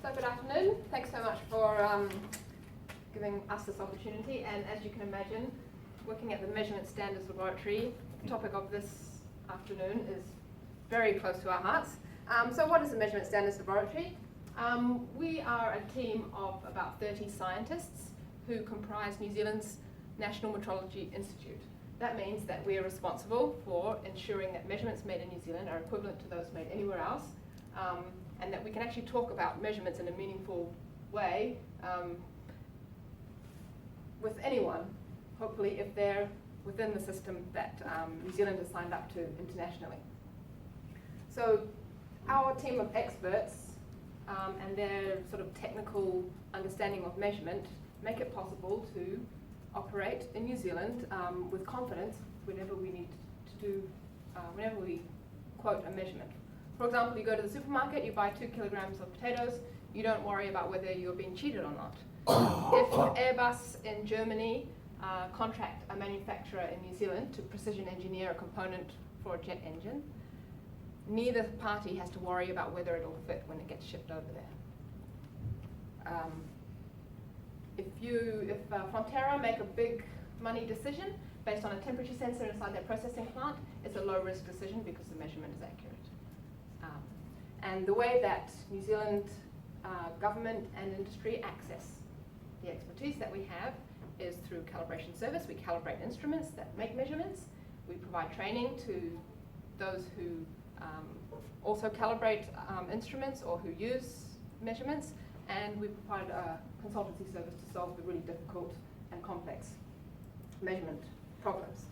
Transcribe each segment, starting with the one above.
So good afternoon. Thanks so much for giving us this opportunity. And as you can imagine, working at the Measurement Standards Laboratory, the topic of this afternoon is very close to our hearts. So what is the Measurement Standards Laboratory? We are a team of about 30 scientists who comprise New Zealand's National Metrology Institute. That means that we are responsible for ensuring that measurements made in New Zealand are equivalent to those made anywhere else, and that we can actually talk about measurements in a meaningful way with anyone, hopefully, if they're within the system that New Zealand has signed up to internationally. So our team of experts and their sort of technical understanding of measurement make it possible to operate in New Zealand with confidence whenever we need to do, whenever we quote a measurement. For example, you go to the supermarket, you buy 2 kilograms of potatoes, you don't worry about whether you're being cheated or not. If Airbus in Germany contract a manufacturer in New Zealand to precision engineer a component for a jet engine, neither party has to worry about whether it'll fit when it gets shipped over there. If Fonterra make a big money decision based on a temperature sensor inside their processing plant, it's a low risk decision because the measurement is accurate. And the way that New Zealand government and industry access the expertise that we have is through calibration service. We calibrate instruments that make measurements. We provide training to those who also calibrate instruments or who use measurements, and we provide a consultancy service to solve the really difficult and complex measurement problems.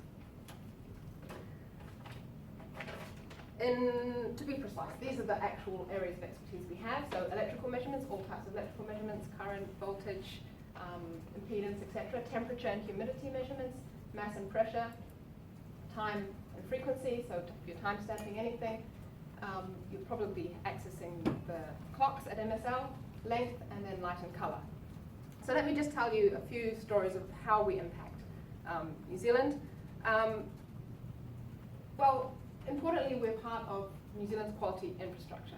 To be precise, these are the actual areas of expertise we have. So electrical measurements, all types of electrical measurements, current, voltage, impedance, etc. Temperature and humidity measurements, mass and pressure, time and frequency. So if you're time stamping anything, you'll probably be accessing the clocks at MSL, length, and then light and color. So let me just tell you a few stories of how we impact New Zealand. Well, importantly, we're part of New Zealand's quality infrastructure.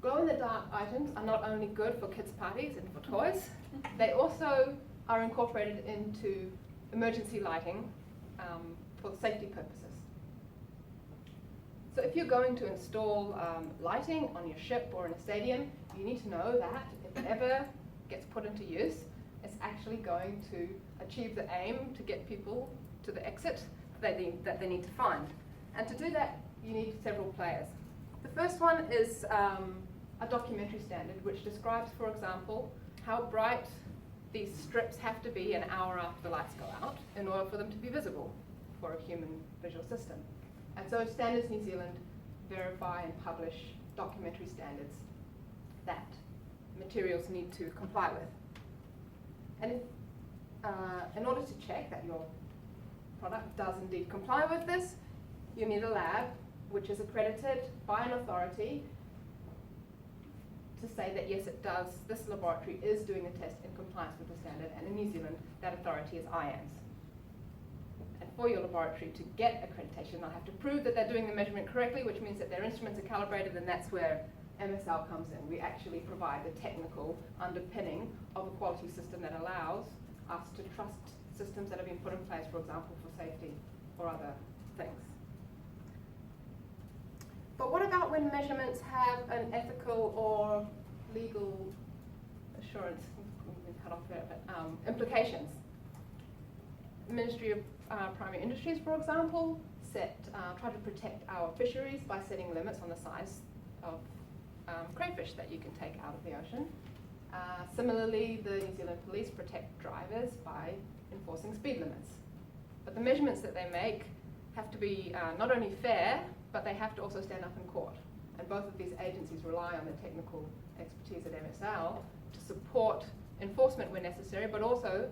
Glow-in-the-dark items are not only good for kids' parties and for toys, they also are incorporated into emergency lighting for safety purposes. So if you're going to install lighting on your ship or in a stadium, you need to know that if it ever gets put into use, it's actually going to achieve the aim to get people to the exit that they need to find. And to do that, you need several players. The first one is a documentary standard, which describes, for example, how bright these strips have to be an hour after the lights go out in order for them to be visible for a human visual system. And so Standards New Zealand verify and publish documentary standards that materials need to comply with. And if, in order to check that your product does indeed comply with this, you need a lab which is accredited by an authority to say that yes, it does, this laboratory is doing the test in compliance with the standard, and in New Zealand, that authority is IANZ. And for your laboratory to get accreditation, they'll have to prove that they're doing the measurement correctly, which means that their instruments are calibrated, and that's where MSL comes in. We actually provide the technical underpinning of a quality system that allows us to trust systems that have been put in place, for example, for safety or other things. But what about when measurements have an ethical or legal assurance, cut off there, but implications? The Ministry of Primary Industries, for example, try to protect our fisheries by setting limits on the size of crayfish that you can take out of the ocean. Similarly, the New Zealand Police protect drivers by enforcing speed limits. But the measurements that they make have to be not only fair, but they have to also stand up in court. And both of these agencies rely on the technical expertise at MSL to support enforcement where necessary, but also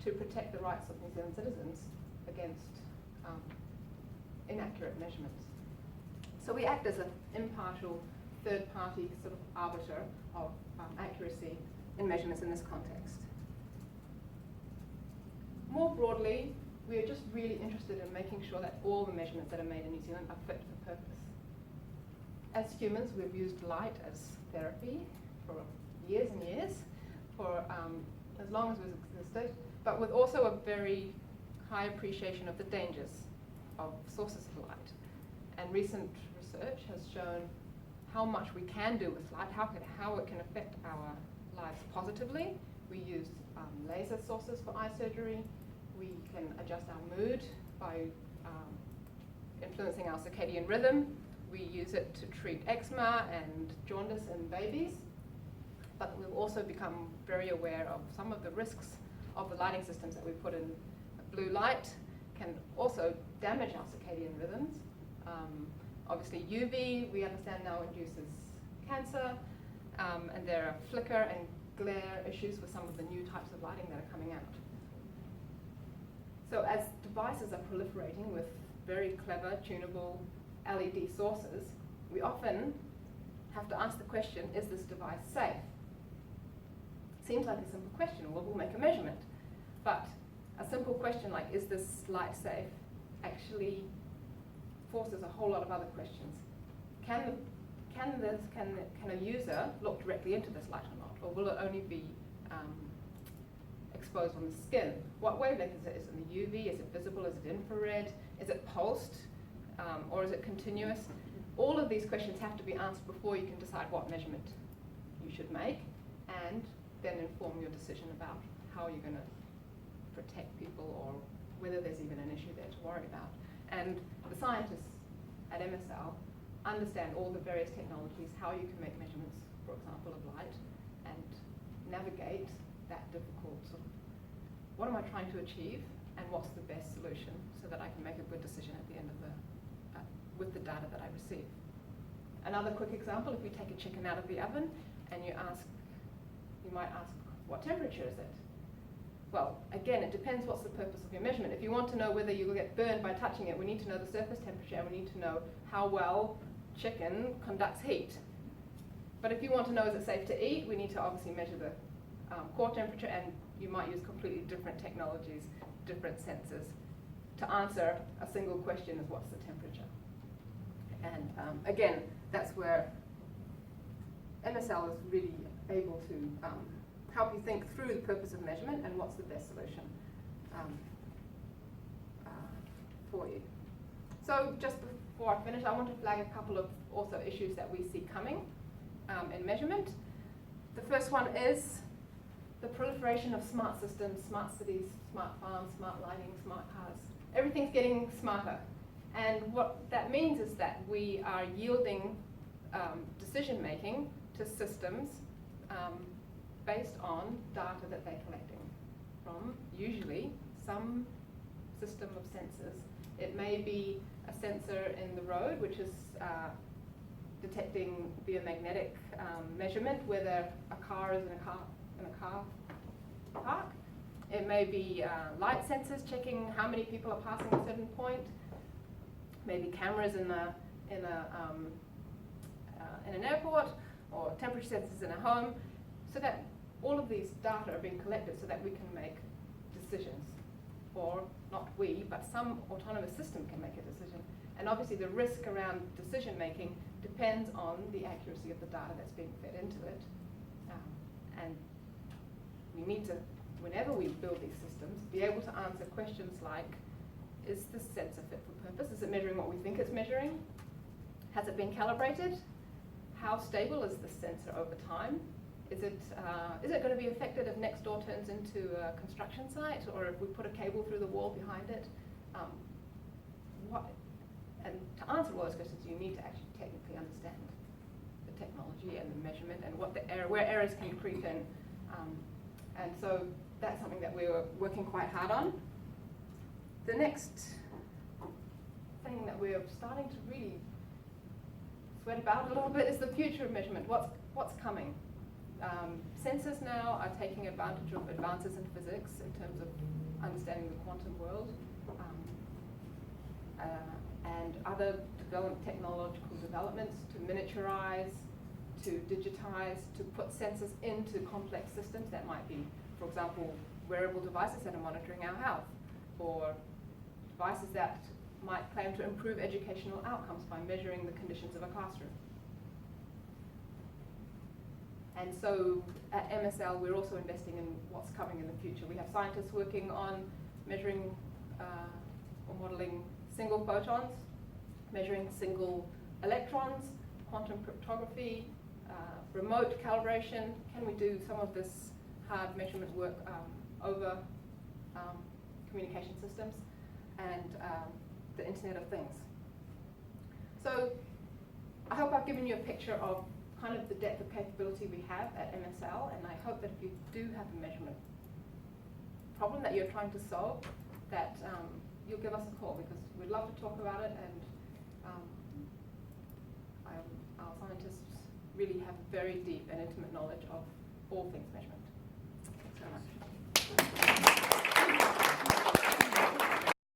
to protect the rights of New Zealand citizens against inaccurate measurements. So we act as an impartial third-party sort of arbiter of accuracy in measurements in this context. More broadly, we are just really interested in making sure that all the measurements that are made in New Zealand are fit for purpose. As humans, we've used light as therapy for years and years, for as long as we've existed, but with also a very high appreciation of the dangers of sources of light. And recent research has shown how much we can do with light, how it can affect our lives positively. We use laser sources for eye surgery. We can adjust our mood by influencing our circadian rhythm. We use it to treat eczema and jaundice in babies. But we've also become very aware of some of the risks of the lighting systems that we put in. Blue light can also damage our circadian rhythms. Obviously UV, we understand now, induces cancer, and there are flicker and glare issues with some of the new types of lighting that are coming out. So as devices are proliferating with very clever, tunable LED sources, we often have to ask the question, is this device safe? Seems like a simple question. Well, we'll make a measurement. But a simple question like, is this light safe, actually forces a whole lot of other questions. Can a user look directly into this light or not? Or will it only be exposed on the skin? What wavelength is it? Is it in the UV? Is it visible? Is it infrared? Is it pulsed? Or is it continuous? All of these questions have to be answered before you can decide what measurement you should make, and then inform your decision about how you're going to protect people or whether there's even an issue there to worry about. And the scientists at MSL understand all the various technologies, how you can make measurements, for example, of light, and navigate that difficult sort of, what am I trying to achieve and what's the best solution so that I can make a good decision at the end of the, with the data that I receive. Another quick example, if you take a chicken out of the oven and you might ask, what temperature is it? Well, again, it depends what's the purpose of your measurement. If you want to know whether you will get burned by touching it, we need to know the surface temperature, and we need to know how well chicken conducts heat. But if you want to know is it safe to eat, we need to obviously measure the core temperature, and you might use completely different technologies, different sensors. To answer a single question is what's the temperature. And again, that's where MSL is really able to help you think through the purpose of measurement and what's the best solution for you. So just before I finish, I want to flag a couple of also issues that we see coming in measurement. The first one is the proliferation of smart systems, smart cities, smart farms, smart lighting, smart cars. Everything's getting smarter. And what that means is that we are yielding decision making to systems based on data that they're collecting from usually some system of sensors. It may be a sensor in the road which is detecting via magnetic measurement whether a car is in a car park. It may be light sensors checking how many people are passing a certain point. Maybe cameras in an airport, or temperature sensors in a home, so that all of these data are being collected so that we can make decisions. Or not we, but some autonomous system can make a decision. And obviously the risk around decision making depends on the accuracy of the data that's being fed into it. And we need to, whenever we build these systems, be able to answer questions like, is this sensor fit for purpose? Is it measuring what we think it's measuring? Has it been calibrated? How stable is this sensor over time? Is it going to be affected if next door turns into a construction site, or if we put a cable through the wall behind it? And to answer all those questions, you need to actually technically understand the technology and the measurement and what where errors can creep in. And so that's something that we were working quite hard on. The next thing that we're starting to really sweat about a little bit is the future of measurement. What's coming? Sensors now are taking advantage of advances in physics in terms of understanding the quantum world, and other technological developments to miniaturize, to digitize, to put sensors into complex systems that might be, for example, wearable devices that are monitoring our health, or devices that might claim to improve educational outcomes by measuring the conditions of a classroom. And so at MSL, we're also investing in what's coming in the future. We have scientists working on measuring or modeling single photons, measuring single electrons, quantum cryptography, remote calibration. Can we do some of this hard measurement work over communication systems, and the Internet of Things? So I hope I've given you a picture of kind of the depth of capability we have at MSL, and I hope that if you do have a measurement problem that you're trying to solve, that you'll give us a call, because we'd love to talk about it, and our scientists really have very deep and intimate knowledge of all things measurement. Thanks so much.